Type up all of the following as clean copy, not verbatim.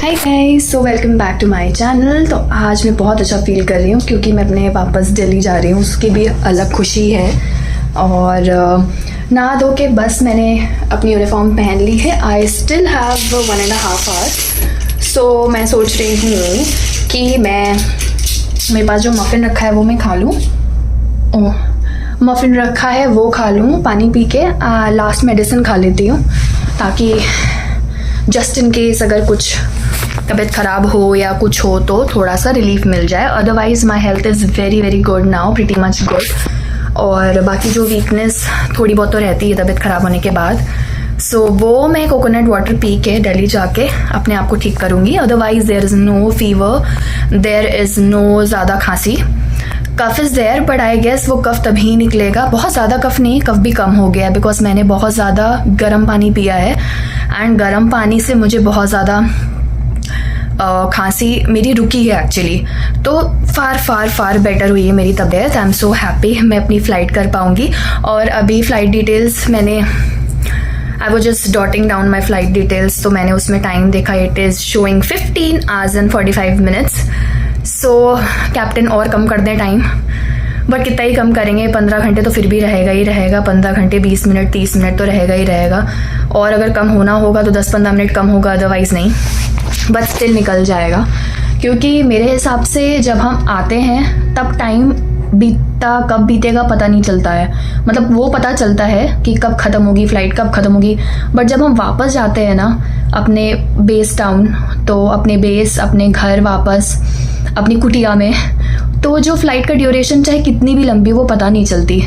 Hi guys, so welcome back to my channel. तो आज मैं बहुत अच्छा फील कर रही हूँ क्योंकि मैं अपने वापस दिल्ली जा रही हूँ, उसकी भी अलग खुशी है। और नहा धो के बस मैंने अपनी यूनिफॉर्म पहन ली है। I still have 1.5 hour. So मैं सोच रही हूँ कि मेरे पास जो मफ़िन रखा है वो मैं खा लूँ। मफ़िन रखा है वो खा लूँ पानी पी के। लास्ट मेडिसिन खा लेती हूँ ताकि जस्ट इन केस अगर कुछ तबीयत ख़राब हो या कुछ हो तो थोड़ा सा रिलीफ मिल जाए। Otherwise my health is very very good now, pretty much good. और बाकी जो वीकनेस थोड़ी बहुत तो रहती है तबीयत ख़राब होने के बाद, सो वो मैं कोकोनट वाटर पी के दिल्ली जाके अपने आप को ठीक करूँगी। Otherwise there is no fever, there is no ज़्यादा खांसी। Cough is there but I guess वो कफ तभी निकलेगा, बहुत ज़्यादा कफ नहीं, कफ भी कम हो गया है बिकॉज मैंने बहुत ज़्यादा गर्म पानी पिया है एंड गर्म पानी से मुझे बहुत ज़्यादा खांसी मेरी रुकी है एक्चुअली। तो फार बेटर हुई है मेरी तबीयत। आई एम सो हैप्पी मैं अपनी फ़्लाइट कर पाऊँगी। और अभी फ़्लाइट डिटेल्स मैंने I was just jotting down my flight details, तो मैंने उसमें टाइम देखा, it is showing 15 hours and 45 minutes। So captain और कम कर दें टाइम, बट कितना ही कम करेंगे, 15 घंटे तो फिर भी रहेगा ही रहेगा। 15 घंटे 20 मिनट 30 मिनट तो रहेगा ही रहेगा। और अगर कम होना होगा तो 10-15 मिनट कम होगा, अदरवाइज़ नहीं, बट स्टिल निकल जाएगा। क्योंकि मेरे हिसाब से जब हम आते हैं तब टाइम कब बीतेगा पता नहीं चलता है। मतलब वो पता चलता है कि कब ख़त्म होगी फ़्लाइट, कब ख़त्म होगी, बट जब हम वापस जाते हैं ना अपने बेस टाउन, तो अपने बेस अपने घर वापस अपनी कुटिया में, तो जो फ़्लाइट का ड्यूरेशन चाहे कितनी भी लंबी वो पता नहीं चलती।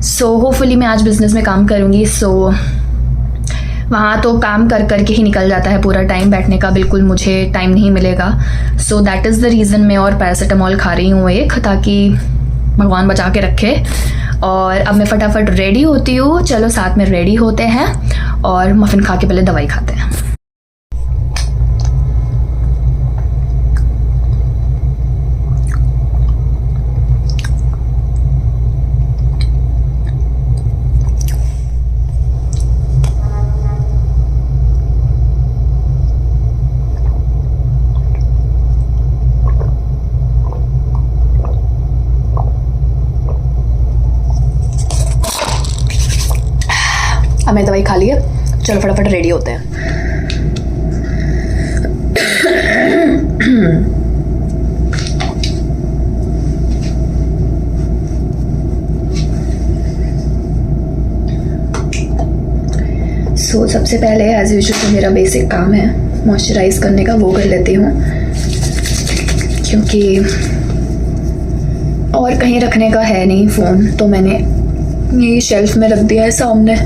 सो होपफुली मैं आज बिज़नेस में काम करूँगी, सो वहाँ तो काम कर कर के ही निकल जाता है पूरा टाइम, बैठने का बिल्कुल मुझे टाइम नहीं मिलेगा। So that is the reason मैं और पैरासीटामॉल खा रही हूँ एक, ताकि भगवान बचा के रखे। और अब मैं फटाफट रेडी होती हूँ, चलो साथ में रेडी होते हैं और मफ़िन खा के पहले दवाई खाते हैं। अब मैं दवाई खा ली है, चलो फटाफट रेडी होते हैं। सबसे पहले एज यूजुअल जो मेरा बेसिक काम है मॉइस्चराइज करने का, वो कर लेती हूँ क्योंकि और कहीं रखने का है नहीं फ़ोन, तो मैंने ये शेल्फ में रख दिया है सामने।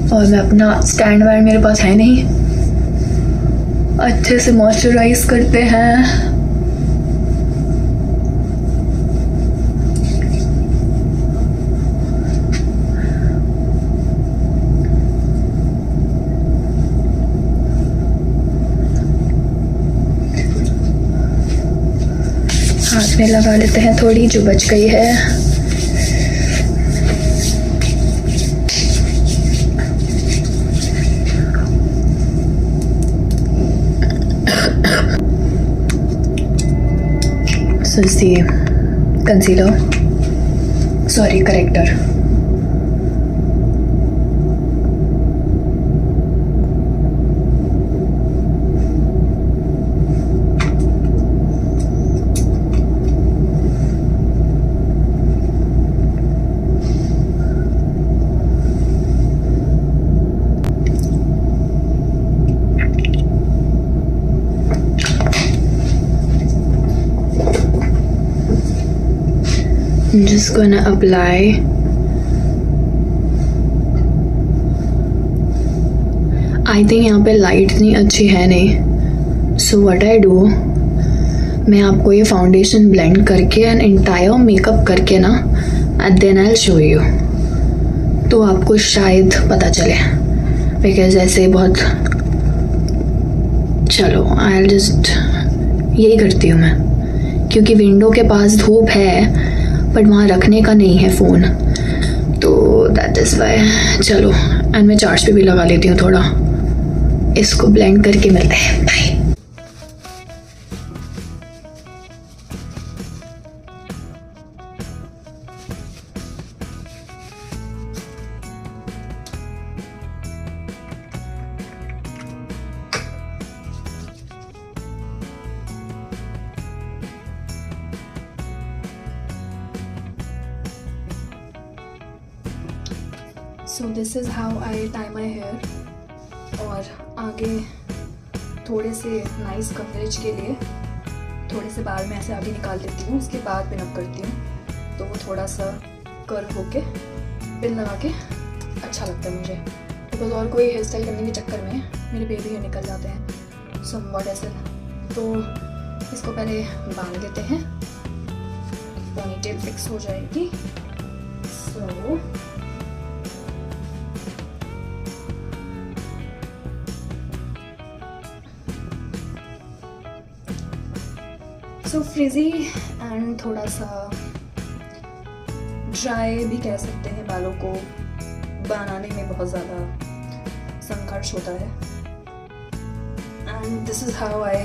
और मैं अपना स्टैंड वैंड मेरे पास है नहीं। अच्छे से मॉइस्चराइज करते हैं। हाथ में लगा लेते हैं थोड़ी जो बच गई है। So is the concealer, sorry, corrector. I'm just gonna apply I think यहाँ पे लाइट इतनी अच्छी है नहीं, so what I do, मैं आपको ये फाउंडेशन ब्लेंड करके एंड एंटायर मेकअप करके ना and then I will show you, तो आपको शायद पता चले। बिकॉज ऐसे बहुत, चलो आई विल जस्ट यही करती हूँ मैं, क्योंकि विंडो के पास धूप है बट वहाँ रखने का नहीं है फ़ोन, तो दैट इज़ वाई। चलो एंड मैं चार्ज पे भी लगा लेती हूँ थोड़ा, इसको ब्लेंड करके मिलते हैं, bye. So this is how I tie my hair. और आगे थोड़े से नाइस कवरेज के लिए थोड़े से बाल मैं ऐसे आगे निकाल लेती हूँ, उसके बाद पिन अप करती हूँ, तो वो थोड़ा सा कर्व होके पिन लगा के अच्छा लगता है मुझे। बिकॉज और कोई हेयर स्टाइल करने के चक्कर में मेरे बेबी हेयर निकल जाते हैं समवॉट ऐसे। तो इसको पहले बांध देते हैं, पोनीटेल फिक्स हो जाएगी। सो फ्रिजी एंड थोड़ा सा ड्राई भी कह सकते हैं। बालों को बनाने में बहुत ज़्यादा संघर्ष होता है। And this is how I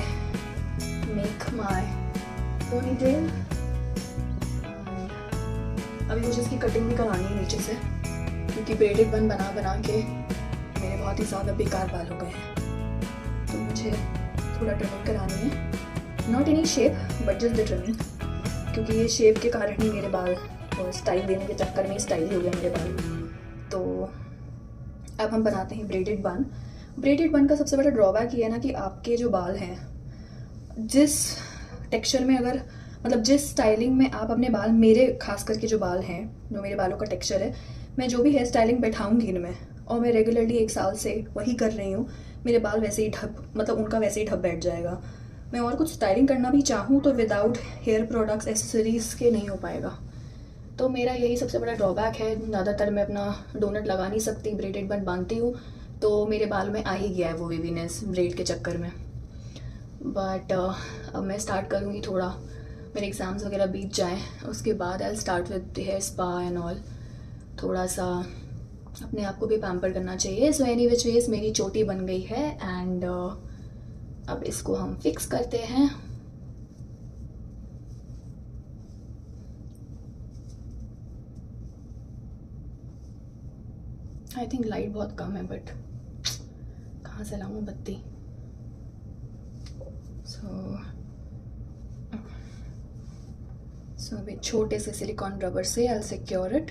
make my ponytail. अभी मुझे इसकी कटिंग भी करानी है नीचे से, क्योंकि ब्रेडेड बन बना बना के मेरे बहुत ही ज़्यादा बेकार बाल हो गए हैं। तो मुझे थोड़ा ट्रिमिंग करानी है, not any shape but just the trimming, क्योंकि ये शेप के कारण ही मेरे बाल और स्टाइल देने के चक्कर में स्टाइल ही हो गया मेरे बाल। तो अब हम बनाते हैं ब्रेडेड बन। ब्रेडेड बन का सबसे बड़ा ड्रॉबैक ये है ना कि आपके जो बाल हैं, जिस टेक्सचर में अगर मतलब जिस स्टाइलिंग में आप अपने बाल, मेरे खास करके जो बाल हैं, जो मेरे बालों का टेक्सचर है, मैं जो भी हेयर स्टाइलिंग बैठाऊंगी इनमें और मैं रेगुलरली 1 साल से वही कर रही हूँ, मेरे बाल वैसे ही मतलब उनका वैसे ही ढप बैठ जाएगा। मैं और कुछ स्टाइलिंग करना भी चाहूँ तो विदाउट हेयर प्रोडक्ट्स एसेसरीज़ के नहीं हो पाएगा। तो मेरा यही सबसे बड़ा ड्रॉबैक है। ज़्यादातर मैं अपना डोनट लगा नहीं सकती, ब्रेडेड बन बांधती हूँ तो मेरे बाल में आ ही गया है वो वेवीनेस ब्रेड के चक्कर में। बट अब मैं स्टार्ट करूँगी, थोड़ा मेरे एग्ज़ाम्स वगैरह बीत जाएँ, उसके बाद I start with hair spa and all. थोड़ा सा अपने आप को भी पैम्पर करना चाहिए। सो एनी विच वेज मेरी चोटी बन गई है एंड अब इसको हम फिक्स करते हैं। आई थिंक लाइट बहुत कम है, बट कहाँ से लाऊं बत्ती। सो अभी छोटे से सिलिकॉन रबर से I secure it.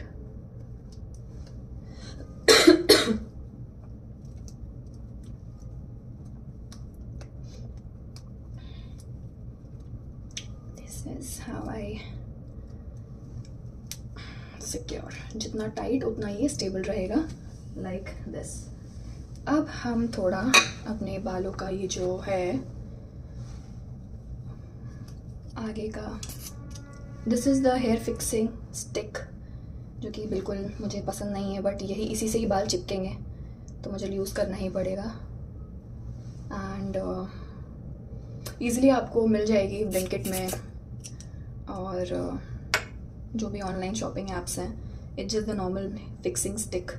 This is how I secure. जितना टाइट उतना ये स्टेबल रहेगा, लाइक दिस। अब हम थोड़ा अपने बालों का ये जो है आगे का, this is the hair fixing stick, जो कि बिल्कुल मुझे पसंद नहीं है, बट यही इसी से ही बाल चिपकेंगे तो मुझे यूज़ करना ही पड़ेगा। एंड ईज़िली आपको मिल जाएगी ब्लिंकिट में और जो भी ऑनलाइन शॉपिंग ऐप्स हैं। It's just the normal fixing stick.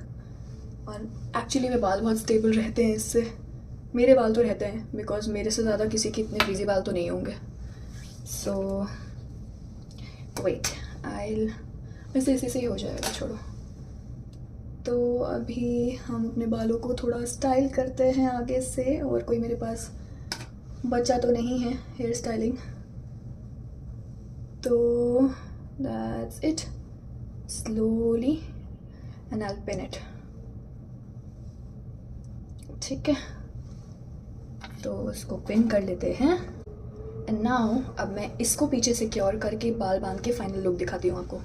और एक्चुअली में बाल बहुत स्टेबल रहते हैं इससे। मेरे बाल तो रहते हैं, बिकॉज मेरे से ज़्यादा किसी के इतने फ्रीजी बाल तो नहीं होंगे। सो वेट, आइल वैसे इसी से ही हो जाएगा, छोड़ो। तो अभी हम अपने बालों को थोड़ा स्टाइल करते हैं आगे से, और कोई मेरे पास बचा तो नहीं है हेयर स्टाइलिंग। तो that's it, slowly and I pin it. ठीक है, तो इसको पिन कर लेते हैं। एंड नाउ अब मैं इसको पीछे सिक्योर करके बाल बांध के फाइनल लुक दिखाती हूँ आपको।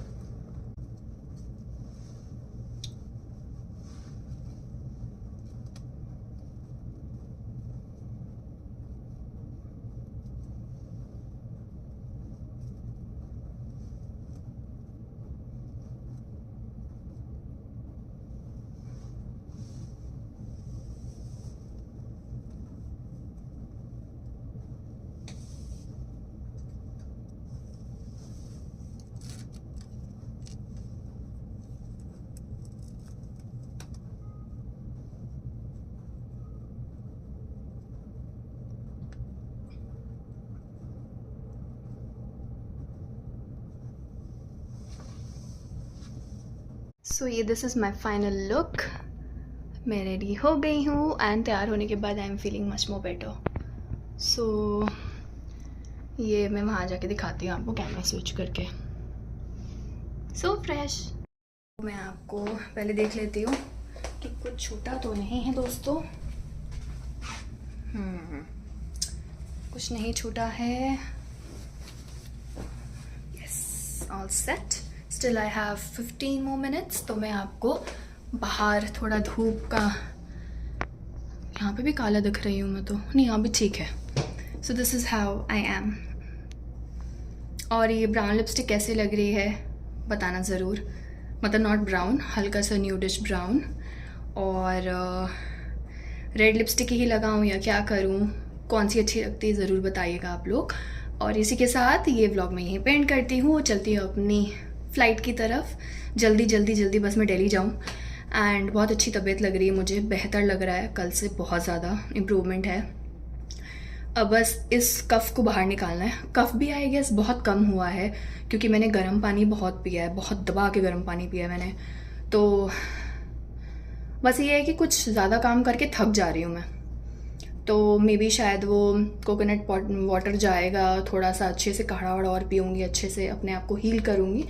सो ये this is my final look. मैं रेडी हो गई हूँ एंड तैयार होने के बाद I am feeling much more better. So ये मैं वहाँ जाके दिखाती हूँ आपको कैमरा स्विच करके। So fresh. मैं आपको पहले देख लेती हूँ कि कुछ छूटा तो नहीं है दोस्तों। कुछ नहीं छूटा है। Yes, all set. Still I have 15 more minutes. तो मैं आपको बाहर थोड़ा धूप का, यहाँ पे भी काला दिख रही हूँ मैं तो, नहीं यहाँ भी ठीक है। सो this is how I am. और ये ब्राउन लिपस्टिक कैसी लग रही है बताना ज़रूर, मतलब नॉट ब्राउन, हल्का सा न्यूडिश ब्राउन। और रेड लिपस्टिक ही लगाऊं या क्या करूं, कौन सी अच्छी लगती है ज़रूर बताइएगा आप लोग। और इसी के साथ ये व्लॉग मैं यहीं पे एंड करती हूँ, चलती हूँ अपनी फ़्लाइट की तरफ। जल्दी जल्दी जल्दी बस मैं दिल्ली जाऊँ। एंड बहुत अच्छी तबीयत लग रही है मुझे, बेहतर लग रहा है, कल से बहुत ज़्यादा इम्प्रूवमेंट है। अब बस इस कफ़ को बाहर निकालना है। कफ़ भी आई गेस बहुत कम हुआ है क्योंकि मैंने गर्म पानी बहुत पिया है, बहुत दबा के गर्म पानी पिया है मैंने। तो बस ये है कि कुछ ज़्यादा काम करके थक जा रही हूँ मैं, तो मे बी शायद वो कोकोनट वाटर जाएगा, थोड़ा सा अच्छे से काढ़ा वाढ़ा और पीऊँगी, अच्छे से अपने आप को हील करूँगी,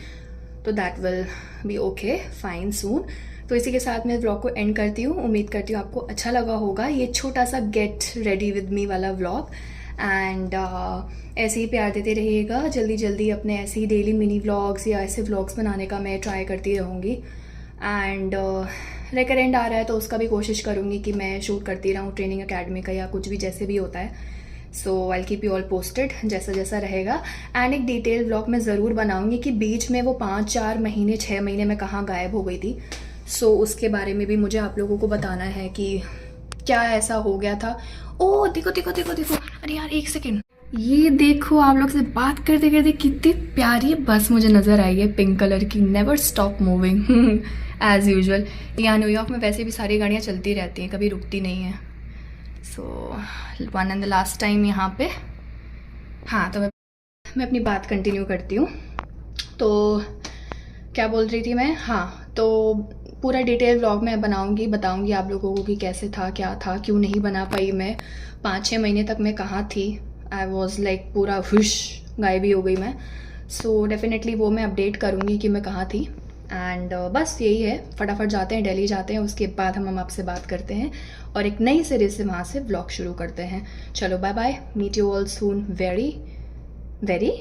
तो that will be okay fine soon. तो इसी के साथ मैं व्लॉग को एंड करती हूँ। उम्मीद करती हूँ आपको अच्छा लगा होगा ये छोटा सा गेट रेडी विद मी वाला व्लॉग। एंड ऐसे ही प्यार देते रहिएगा। जल्दी जल्दी अपने ऐसे ही डेली मिनी व्लॉग्स या ऐसे व्लॉग्स बनाने का मैं ट्राई करती रहूँगी। एंड रेकरेंट आ रहा है तो उसका भी कोशिश करूँगी कि मैं शूट करती रहूँ, ट्रेनिंग अकेडमी का या कुछ भी जैसे भी होता है। So I keep you all posted जैसा जैसा रहेगा। एंड एक डिटेल व्लॉग मैं ज़रूर बनाऊँगी कि बीच में वो 5-4 महीने 6 महीने में कहाँ गायब हो गई थी। सो उसके बारे में भी मुझे आप लोगों को बताना है कि क्या ऐसा हो गया था। ओ देखो देखो देखो देखो, अरे यार एक सेकेंड, ये देखो आप लोग से बात करते करते कितनी प्यारी बस मुझे नज़र आई है, पिंक कलर की, never stop moving as usual. यहाँ न्यूयॉर्क में वैसे भी सारी गाड़ियाँ चलती रहती हैं, कभी रुकती नहीं हैं। So one and the last time यहाँ पे। हाँ तो मैं अपनी बात कंटिन्यू करती हूँ। तो क्या बोल रही थी मैं, हाँ तो पूरा डिटेल व्लॉग मैं बनाऊंगी, बताऊंगी आप लोगों को कि कैसे था, क्या था, क्यों नहीं बना पाई मैं। 5-6 महीने तक मैं कहाँ थी, आई वॉज लाइक पूरा हुश गायब ही हो गई मैं। सो डेफिनेटली वो मैं अपडेट करूँगी कि मैं कहाँ थी। एंड बस यही है, फटाफट जाते हैं, दिल्ली जाते हैं, उसके बाद हम आपसे बात करते हैं और एक नई सीरीज से वहाँ से व्लॉग शुरू करते हैं। चलो bye bye, meet you all soon, very very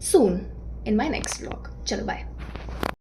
soon in my next vlog. चलो बाय।